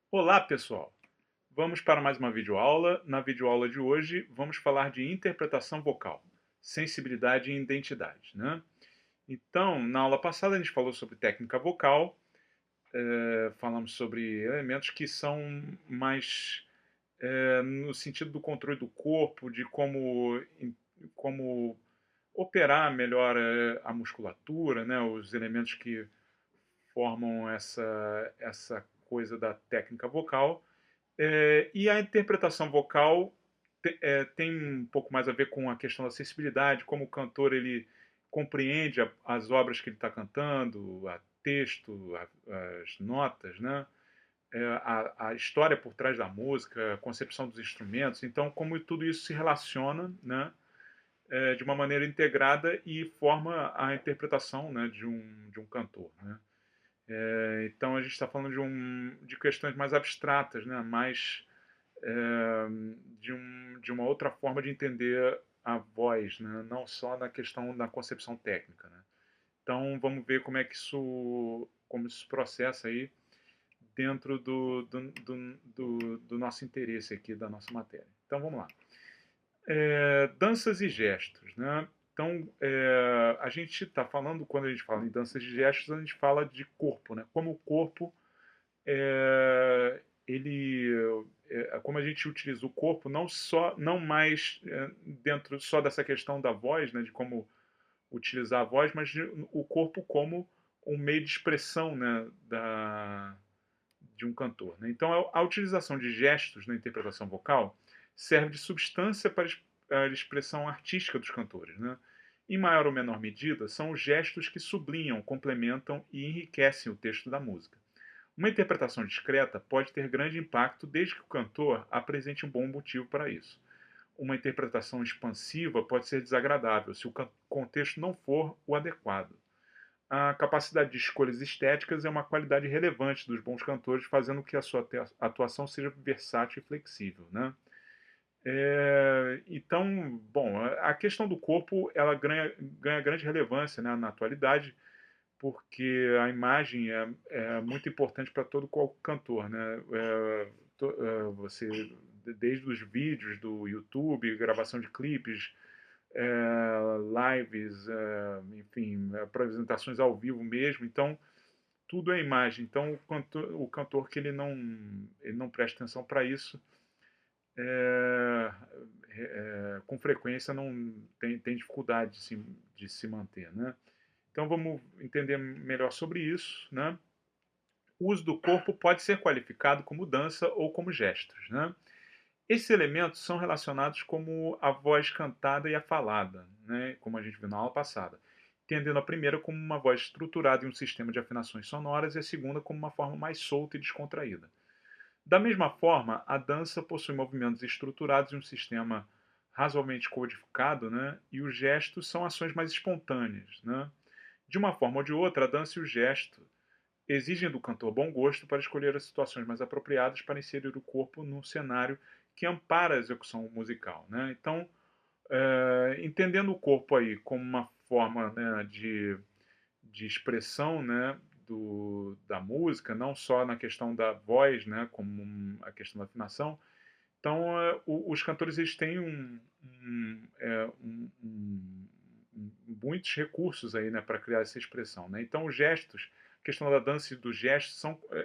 Olá, pessoal! Vamos para mais uma videoaula. Na videoaula de hoje, vamos falar de interpretação vocal, sensibilidade e identidade, né? Então, na aula passada a gente falou sobre técnica vocal, falamos sobre elementos que são mais no sentido do controle do corpo, de como operar melhor a musculatura, né? Os elementos que formam essa coisa da técnica vocal. E a interpretação vocal tem um pouco mais a ver com a questão da sensibilidade, como o cantor ele compreende as obras que ele está cantando, o texto, as notas, né? A história por trás da música, a concepção dos instrumentos. Então, como tudo isso se relaciona, né? De uma maneira integrada e forma a interpretação, né? De um cantor, né? Então, a gente está falando de questões mais abstratas, né? Mais é, de uma outra forma de entender a voz, né? Não só na questão da concepção técnica, né? Então vamos ver como isso se processa aí dentro do nosso interesse aqui, da nossa matéria. Então vamos lá. Danças e gestos, né? Então, a gente está falando, quando a gente fala em danças e gestos, a gente fala de corpo, né? Como o corpo ele como a gente utiliza o corpo não mais dentro só dessa questão da voz, né, de como utilizar a voz, mas o corpo como um meio de expressão, né, de um cantor, né? Então a utilização de gestos na interpretação vocal serve de substância para a expressão artística dos cantores, né? Em maior ou menor medida, são os gestos que sublinham, complementam e enriquecem o texto da música. Uma interpretação discreta pode ter grande impacto desde que o cantor apresente um bom motivo para isso. Uma interpretação expansiva pode ser desagradável se o contexto não for o adequado. A capacidade de escolhas estéticas é uma qualidade relevante dos bons cantores, fazendo que a sua atuação seja versátil e flexível, né? Então, bom, a questão do corpo ela ganha grande relevância, né, na atualidade, porque a imagem é muito importante para todo qual cantor, né? Você, desde os vídeos do YouTube, gravação de clipes, lives, enfim, apresentações ao vivo mesmo. Então, tudo é imagem. Então, o cantor que ele não presta atenção para isso, com frequência não tem dificuldade de se manter, né? Então vamos entender melhor sobre isso, né? O uso do corpo pode ser qualificado como dança ou como gestos, né? Esses elementos são relacionados como a voz cantada e a falada, né? Como a gente viu na aula passada, entendendo a primeira como uma voz estruturada em um sistema de afinações sonoras e a segunda como uma forma mais solta e descontraída. Da mesma forma, a dança possui movimentos estruturados em um sistema razoavelmente codificado, né? E os gestos são ações mais espontâneas, né? De uma forma ou de outra, a dança e o gesto exigem do cantor bom gosto para escolher as situações mais apropriadas para inserir o corpo num cenário que ampara a execução musical, né? Então, entendendo o corpo aí como uma forma, né, de expressão, né, da música, não só na questão da voz, né, como a questão da afinação. Então, os cantores eles têm muitos recursos aí, né, para criar essa expressão, né? Então, os gestos, a questão da dança e dos gestos,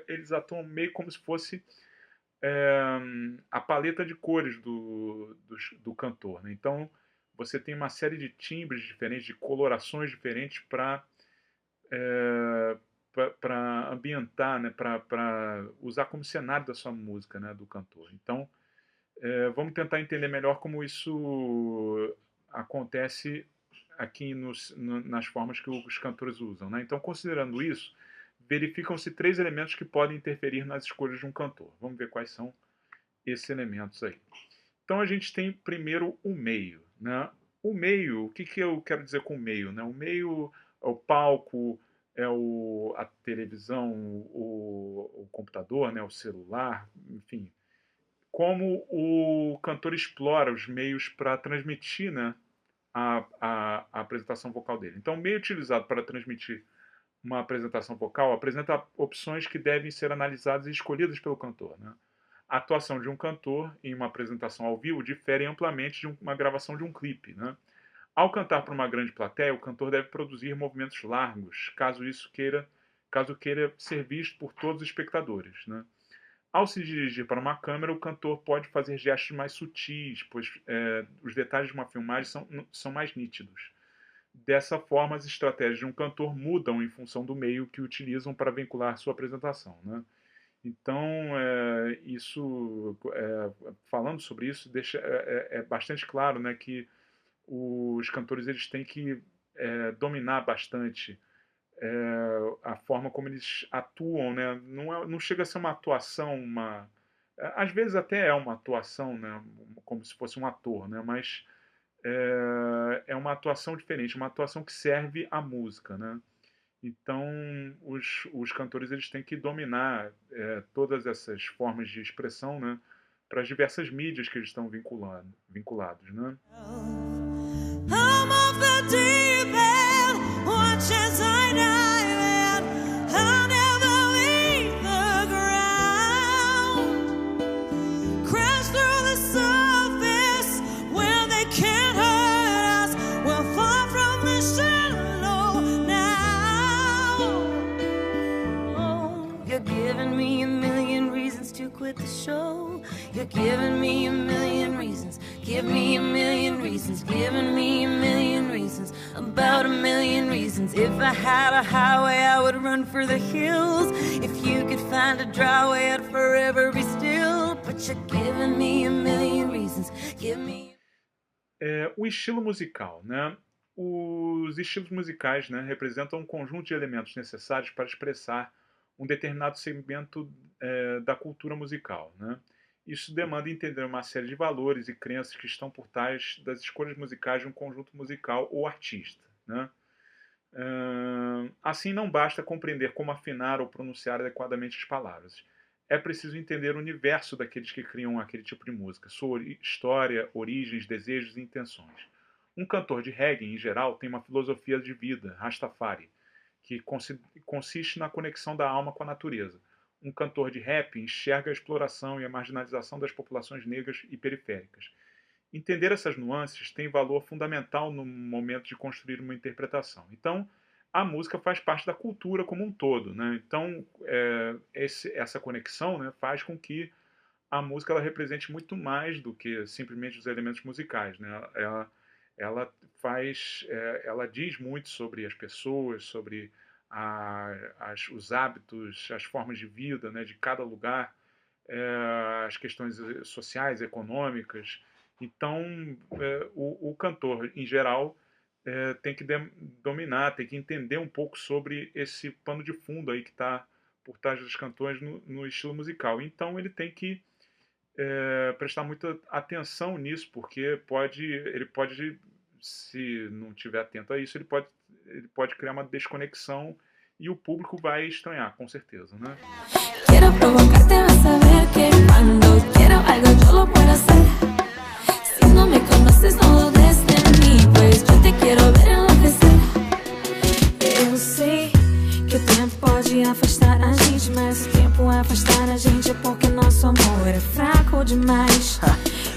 eles atuam meio como se fosse a paleta de cores do cantor, né? Então, você tem uma série de timbres diferentes, de colorações diferentes para ambientar, né, para usar como cenário da sua música, né, do cantor. Então, vamos tentar entender melhor como isso acontece aqui nas formas que os cantores usam, né? Então, considerando isso, verificam-se três elementos que podem interferir nas escolhas de um cantor. Vamos ver quais são esses elementos aí. Então, a gente tem primeiro o meio, né? O meio, o que eu quero dizer com o meio, né? O meio é o palco, a televisão, o computador, né? O celular, enfim, como o cantor explora os meios para transmitir, né, a apresentação vocal dele. Então, o meio utilizado para transmitir uma apresentação vocal apresenta opções que devem ser analisadas e escolhidas pelo cantor, né? A atuação de um cantor em uma apresentação ao vivo difere amplamente de uma gravação de um clipe, né? Ao cantar para uma grande plateia, o cantor deve produzir movimentos largos, caso queira ser visto por todos os espectadores, né? Ao se dirigir para uma câmera, o cantor pode fazer gestos mais sutis, pois os detalhes de uma filmagem são mais nítidos. Dessa forma, as estratégias de um cantor mudam em função do meio que utilizam para vincular sua apresentação, né? Então, falando sobre isso, é bastante claro, né, que os cantores eles têm que dominar bastante a forma como eles atuam, né? Não chega a ser uma atuação, às vezes até é uma atuação, né? Como se fosse um ator, né? Mas é uma atuação diferente, uma atuação que serve à música, né? Então, os cantores eles têm que dominar todas essas formas de expressão, né? Para as diversas mídias que eles estão vinculados, né? I'm off the deep end, watch as I dive in. I'll never leave the ground. Crash through the surface where they can't hurt us. We're far from the shallow now. Oh, you're giving me a million reasons to quit the show. You're giving me a million reasons. Give me a million reasons, giving me a million reasons, about a million reasons. If I had a highway, I would run for the hills. If you could find a dry way, I'd forever be still. But you're giving me a million reasons, give me... O estilo musical, né? Os estilos musicais, né, representam um conjunto de elementos necessários para expressar um determinado segmento da cultura musical, né? Isso demanda entender uma série de valores e crenças que estão por trás das escolhas musicais de um conjunto musical ou artista, né? Assim, não basta compreender como afinar ou pronunciar adequadamente as palavras. É preciso entender o universo daqueles que criam aquele tipo de música, sua história, origens, desejos e intenções. Um cantor de reggae, em geral, tem uma filosofia de vida, Rastafari, que consiste na conexão da alma com a natureza. Um cantor de rap enxerga a exploração e a marginalização das populações negras e periféricas. Entender essas nuances tem valor fundamental no momento de construir uma interpretação. Então, a música faz parte da cultura como um todo, né? Então, essa conexão, né, faz com que a música ela represente muito mais do que simplesmente os elementos musicais, né? Ela diz muito sobre as pessoas, sobre os hábitos, as formas de vida, né, de cada lugar, as questões sociais, econômicas. Então, o cantor, em geral, tem que dominar, tem que entender um pouco sobre esse pano de fundo aí que está por trás dos cantores no estilo musical. Então, ele tem que prestar muita atenção nisso, porque ele pode, se não estiver atento a isso, ele pode criar uma desconexão e o público vai estranhar, com certeza, né? Quero provocarte, vas a ver que cuando quiero algo yo lo puedo hacer. Si no me conoces, no dudes de mí, pues yo te quiero ver enlouquecer. Eu sei que o tempo pode afastar a gente, mas o tempo afastar a gente é porque nosso amor é fraco demais.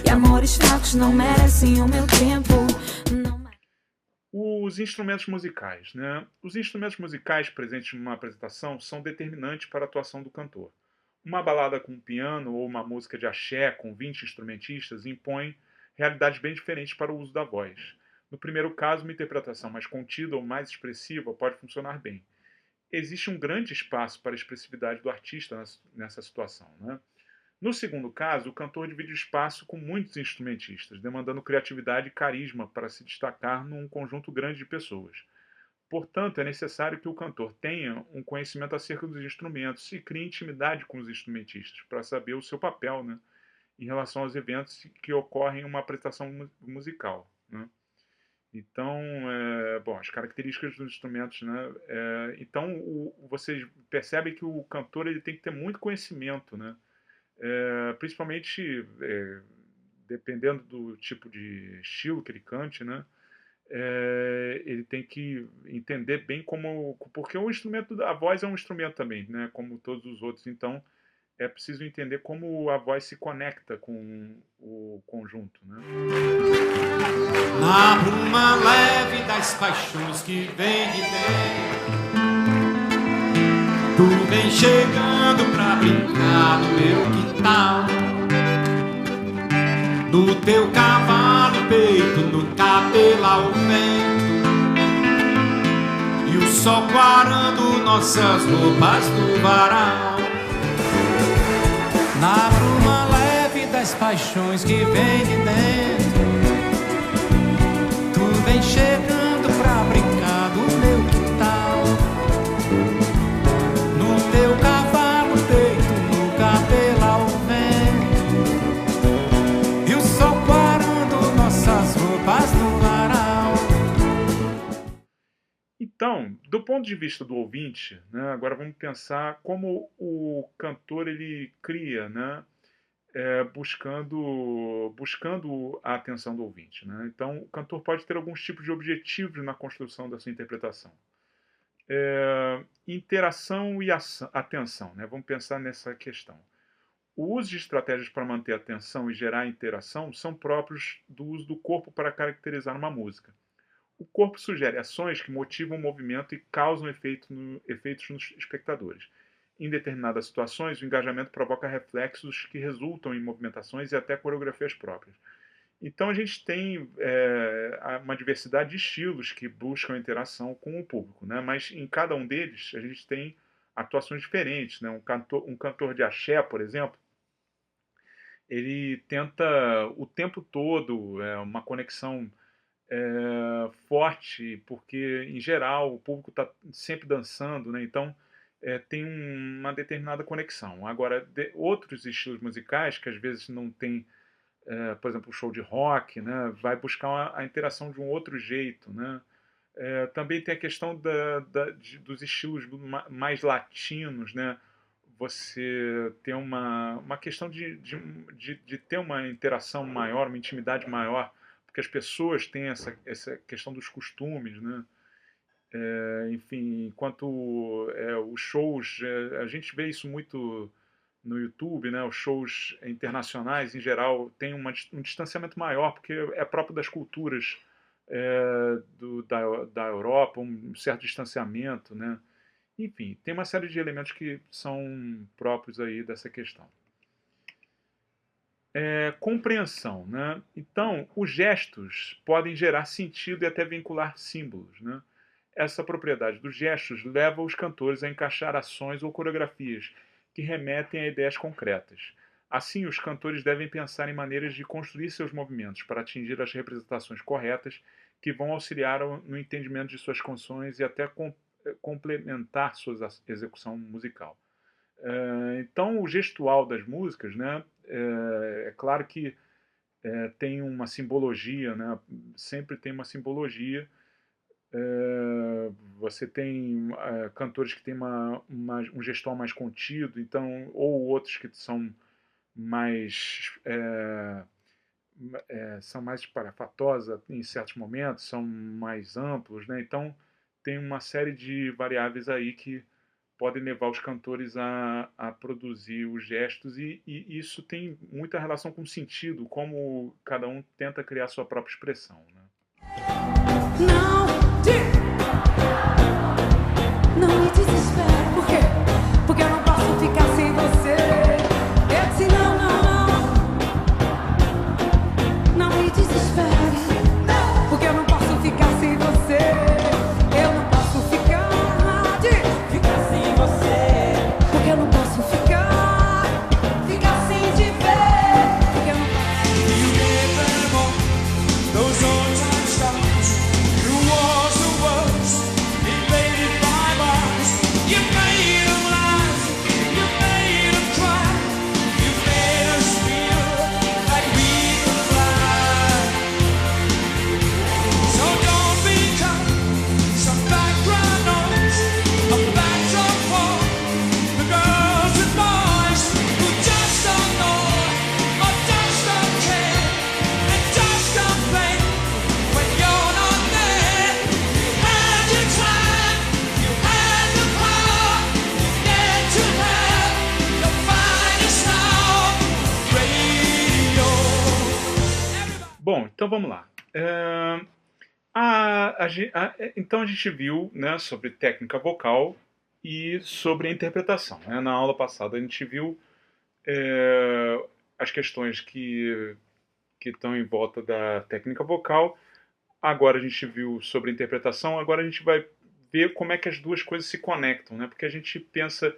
E amores fracos não merecem o meu tempo. Os instrumentos musicais, né? Os instrumentos musicais presentes numa apresentação são determinantes para a atuação do cantor. Uma balada com piano ou uma música de axé com 20 instrumentistas impõe realidades bem diferentes para o uso da voz. No primeiro caso, uma interpretação mais contida ou mais expressiva pode funcionar bem. Existe um grande espaço para a expressividade do artista nessa situação, né? No segundo caso, o cantor divide o espaço com muitos instrumentistas, demandando criatividade e carisma para se destacar num conjunto grande de pessoas. Portanto, é necessário que o cantor tenha um conhecimento acerca dos instrumentos e crie intimidade com os instrumentistas para saber o seu papel, né, em relação aos eventos que ocorrem em uma apresentação musical, né? Então, bom, as características dos instrumentos, né? Então, vocês percebem que o cantor ele tem que ter muito conhecimento, né? Principalmente dependendo do tipo de estilo que ele cante, né? ele tem que entender bem como... Porque o instrumento, a voz é um instrumento também, né? Como todos os outros. Então, é preciso entender como a voz se conecta com o conjunto, né? Na bruma leve das paixões que vem de dentro, tu vem chegando pra brincar no meu quintal, no teu cavalo peito, no cabelo ao vento, e o sol quarando nossas roupas no varal. Na bruma leve das paixões que vem de dentro, tu vem chegando pra brincar no meu quintal, no teu cavalo peito, no cabelo ao vento, e o sol quarando nossas roupas no varal. Então, do ponto de vista do ouvinte, né, agora vamos pensar como o cantor ele cria, né, buscando a atenção do ouvinte, né? Então, o cantor pode ter alguns tipos de objetivos na construção da sua interpretação. Interação e atenção, né? Vamos pensar nessa questão. O uso de estratégias para manter a atenção e gerar interação são próprios do uso do corpo para caracterizar uma música. O corpo sugere ações que motivam o movimento e causam efeitos nos espectadores. Em determinadas situações, o engajamento provoca reflexos que resultam em movimentações e até coreografias próprias. Então a gente tem uma diversidade de estilos que buscam interação com o público, né? Mas em cada um deles a gente tem atuações diferentes, né? Um cantor de axé, por exemplo, ele tenta o tempo todo uma conexão forte, porque em geral o público está sempre dançando, né? Então tem uma determinada conexão. Agora, outros estilos musicais que às vezes não tem, por exemplo, o show de rock, né, vai buscar a interação de um outro jeito, né? Também tem a questão dos estilos mais latinos, né? Você tem uma questão de ter uma interação maior, uma intimidade maior, porque as pessoas têm essa questão dos costumes, né? Enfim, enquanto os shows, a gente vê isso muito no YouTube, né? Os shows internacionais, em geral, têm um distanciamento maior, porque é próprio das culturas da Europa, um certo distanciamento, né? Enfim, tem uma série de elementos que são próprios aí dessa questão. Compreensão, né? Então, os gestos podem gerar sentido e até vincular símbolos, né? Essa propriedade dos gestos leva os cantores a encaixar ações ou coreografias que remetem a ideias concretas. Assim, os cantores devem pensar em maneiras de construir seus movimentos para atingir as representações corretas que vão auxiliar no entendimento de suas canções e até complementar sua execução musical. Então, o gestual das músicas, né, é claro que tem uma simbologia, né, sempre tem uma simbologia. Você tem cantores que têm um gestual mais contido, então, ou outros que são mais espalhafatosa em certos momentos, são mais amplos, né? Então tem uma série de variáveis aí que podem levar os cantores a produzir os gestos, e isso tem muita relação com o sentido, como cada um tenta criar sua própria expressão, né? Não me desespere, por quê? Porque eu não posso ficar sem você. Eu disse não, não, não. Não me desespere, porque eu não posso ficar sem você. Eu não posso ficar sem você. Porque eu não posso ficar sem te ver. Porque eu não posso. Those arms Bom, então vamos lá. Então a gente viu, né, sobre técnica vocal e sobre a interpretação, né? Na aula passada a gente viu as questões que estão em volta da técnica vocal. Agora a gente viu sobre a interpretação. Agora a gente vai ver como é que as duas coisas se conectam, né? Porque a gente pensa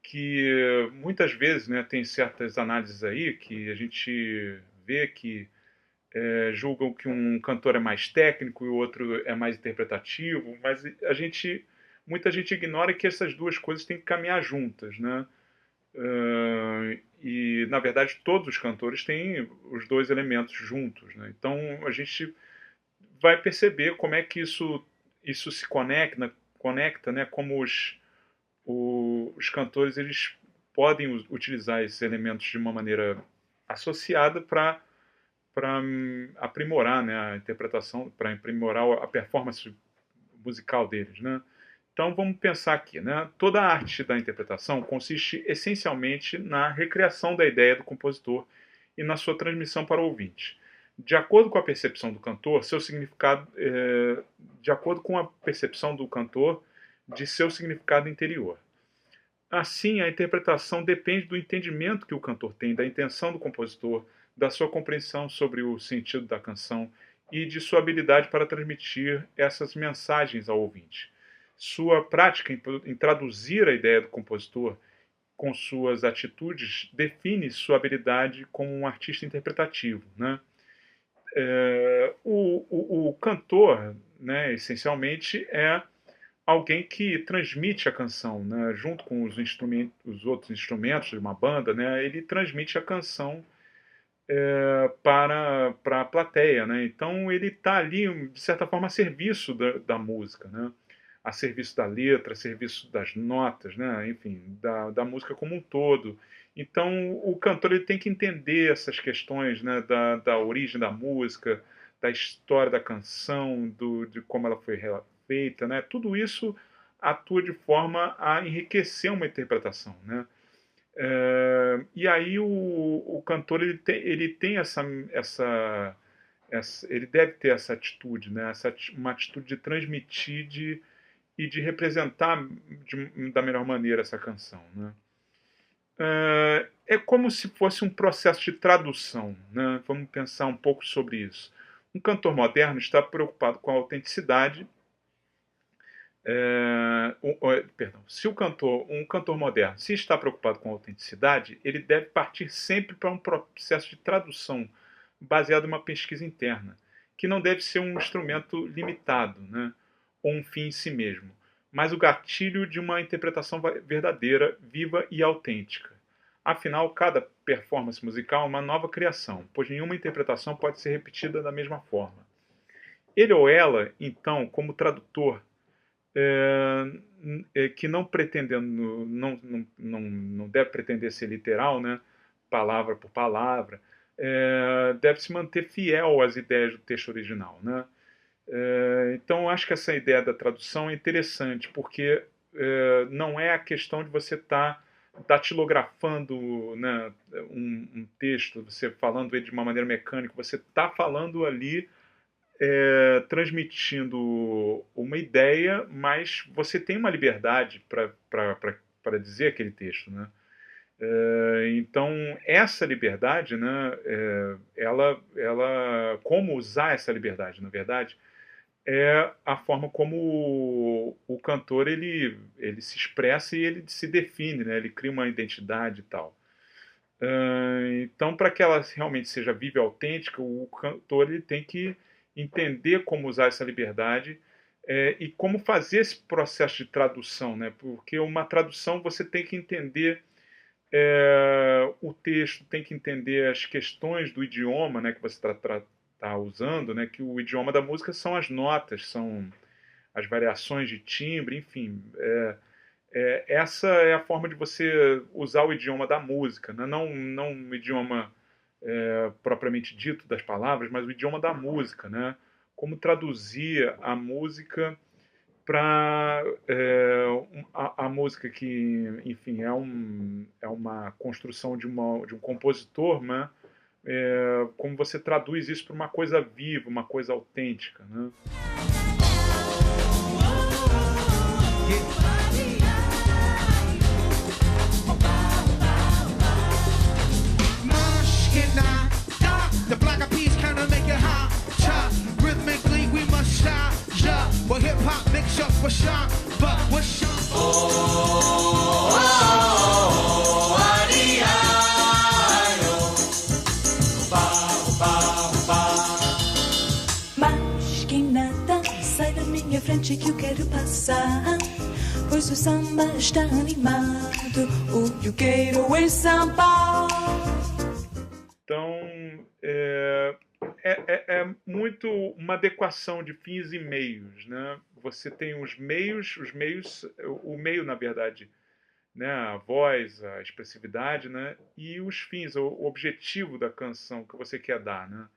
que muitas vezes, né, tem certas análises aí que a gente vê que julgam que um cantor é mais técnico e o outro é mais interpretativo, mas muita gente ignora que essas duas coisas têm que caminhar juntas, né? E na verdade todos os cantores têm os dois elementos juntos, né? Então a gente vai perceber como é que isso se conecta, né? Como os cantores eles podem utilizar esses elementos de uma maneira associada para aprimorar, né, a interpretação, para aprimorar a performance musical deles, né? Então vamos pensar aqui, né? Toda a arte da interpretação consiste essencialmente na recriação da ideia do compositor e na sua transmissão para o ouvinte. De acordo com a percepção do cantor, seu significado, de acordo com a percepção do cantor de seu significado interior. Assim, a interpretação depende do entendimento que o cantor tem da intenção do compositor, da sua compreensão sobre o sentido da canção e de sua habilidade para transmitir essas mensagens ao ouvinte. Sua prática em traduzir a ideia do compositor com suas atitudes define sua habilidade como um artista interpretativo, né? O cantor, né, essencialmente, é alguém que transmite a canção, né, junto com os outros instrumentos de uma banda, né, ele transmite a canção para a plateia, né? Então ele está ali, de certa forma, a serviço da música, né? A serviço da letra, a serviço das notas, né? Enfim, da música como um todo. Então o cantor ele tem que entender essas questões, né? Da origem da música, da história da canção, de como ela foi feita, né? Tudo isso atua de forma a enriquecer uma interpretação, né? E aí o cantor ele tem ele deve ter essa atitude, né? Uma atitude de transmitir e de representar da melhor maneira essa canção, né? É como se fosse um processo de tradução, né? Vamos pensar um pouco sobre isso. Um cantor moderno está preocupado com a autenticidade. Perdão, se um cantor moderno, se está preocupado com a autenticidade, ele deve partir sempre para um processo de tradução baseado em uma pesquisa interna, que não deve ser um instrumento limitado, né, ou um fim em si mesmo, mas o gatilho de uma interpretação verdadeira, viva e autêntica. Afinal, cada performance musical é uma nova criação, pois nenhuma interpretação pode ser repetida da mesma forma. Ele ou ela, então, como tradutor, que não pretendendo, não deve pretender ser literal, né, palavra por palavra, deve se manter fiel às ideias do texto original, né? Então eu acho que essa ideia da tradução é interessante, porque não é a questão de você estar datilografando, né, um texto, você falando ele de uma maneira mecânica, você está falando ali transmitindo uma ideia, mas você tem uma liberdade para dizer aquele texto, né? Então essa liberdade, né, como usar essa liberdade, na verdade, é a forma como o cantor ele se expressa e ele se define, né? Ele cria uma identidade e tal. Então, para que ela realmente seja viva e autêntica, o cantor ele tem que entender como usar essa liberdade e como fazer esse processo de tradução, né? Porque uma tradução você tem que entender o texto, tem que entender as questões do idioma, né, que você está usando, né? Que o idioma da música são as notas, são as variações de timbre, enfim. Essa é a forma de você usar o idioma da música, né? Não o idioma propriamente dito das palavras, mas o idioma da música, né? Como traduzir a música para a música que, enfim, é uma construção de um compositor, né? como você traduz isso para uma coisa viva, uma coisa autêntica, né? The black eyed peas kinda make it hot, chop. Rhythmically we must shine, yeah. Well, hip hop makes up for shine, but what's shine? Mas que nada, sai da minha frente que eu quero passar. Pois o samba está animado, o que eu quero é samba. Então, é muito uma adequação de fins e meios, né? Você tem os meios, o meio, na verdade, né? A voz, a expressividade, né? E os fins, o objetivo da canção que você quer dar, né?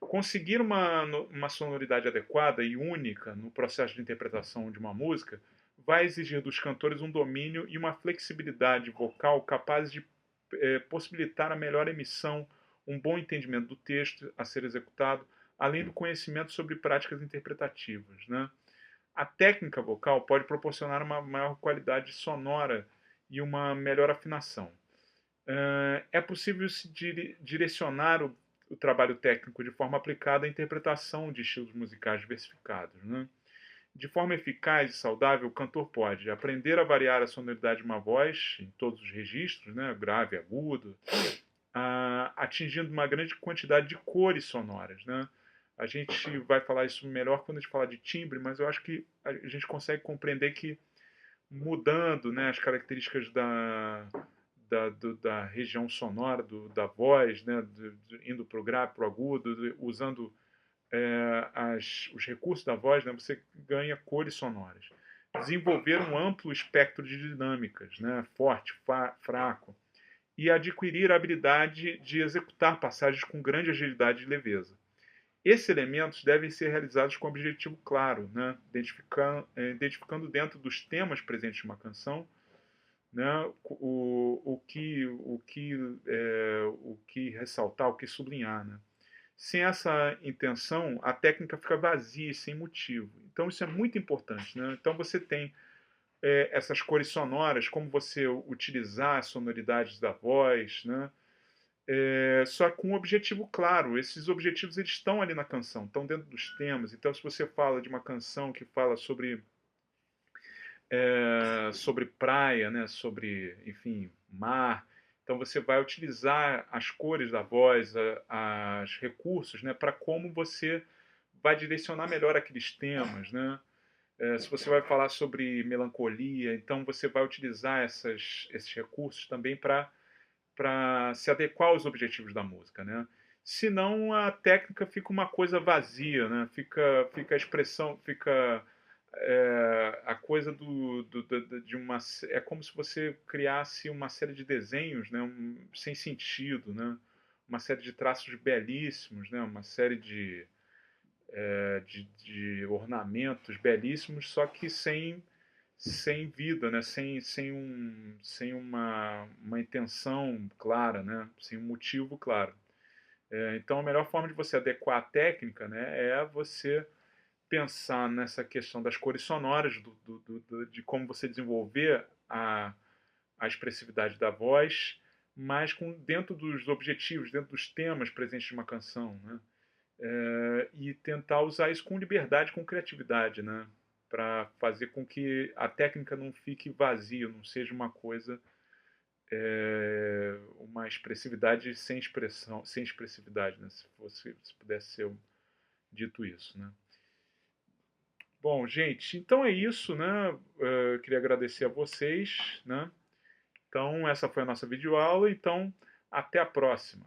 Conseguir uma sonoridade adequada e única no processo de interpretação de uma música vai exigir dos cantores um domínio e uma flexibilidade vocal capazes de possibilitar a melhor emissão, um bom entendimento do texto a ser executado, além do conhecimento sobre práticas interpretativas, né? A técnica vocal pode proporcionar uma maior qualidade sonora e uma melhor afinação. É possível se direcionar o trabalho técnico de forma aplicada à interpretação de estilos musicais diversificados, né? De forma eficaz e saudável, o cantor pode aprender a variar a sonoridade de uma voz em todos os registros, né? Grave, agudo, atingindo uma grande quantidade de cores sonoras, né? A gente vai falar isso melhor quando a gente falar de timbre, mas eu acho que a gente consegue compreender que mudando, né, as características da região sonora, da voz, né, indo para o grave, para o agudo, usando os recursos da voz, né, você ganha cores sonoras. Desenvolver um amplo espectro de dinâmicas, né, forte, fraco, e adquirir a habilidade de executar passagens com grande agilidade e leveza. Esses elementos devem ser realizados com um objetivo claro, né, identificando dentro dos temas presentes em uma canção, né, o que ressaltar, o que sublinhar, né? Sem essa intenção, a técnica fica vazia e sem motivo. Então isso é muito importante, né? Então você tem essas cores sonoras, como você utilizar as sonoridades da voz, né? Só com um objetivo claro. Esses objetivos eles estão ali na canção, estão dentro dos temas. Então se você fala de uma canção que fala sobre praia, né? Sobre, enfim, mar, então você vai utilizar as cores da voz, os recursos, né? Para como você vai direcionar melhor aqueles temas, né? Se você vai falar sobre melancolia, então você vai utilizar esses recursos também para se adequar aos objetivos da música, né? Senão a técnica fica uma coisa vazia, né? Fica a expressão, fica a coisa de uma... É como se você criasse uma série de desenhos, né? Sem sentido, né? Uma série de traços belíssimos, né? Uma série de ornamentos belíssimos, só que sem vida, né? sem uma intenção clara, né? Sem um motivo claro. Então a melhor forma de você adequar a técnica, né, é você pensar nessa questão das cores sonoras, de como você desenvolver a expressividade da voz, mas dentro dos objetivos, dentro dos temas presentes numa canção, né? E tentar usar isso com liberdade, com criatividade, né? Para fazer com que a técnica não fique vazia, não seja uma coisa, uma expressividade sem expressão, sem expressividade, né? Se pudesse ser dito isso, né? Bom, gente, então é isso, né? Queria agradecer a vocês, né? Então essa foi a nossa videoaula, então até a próxima.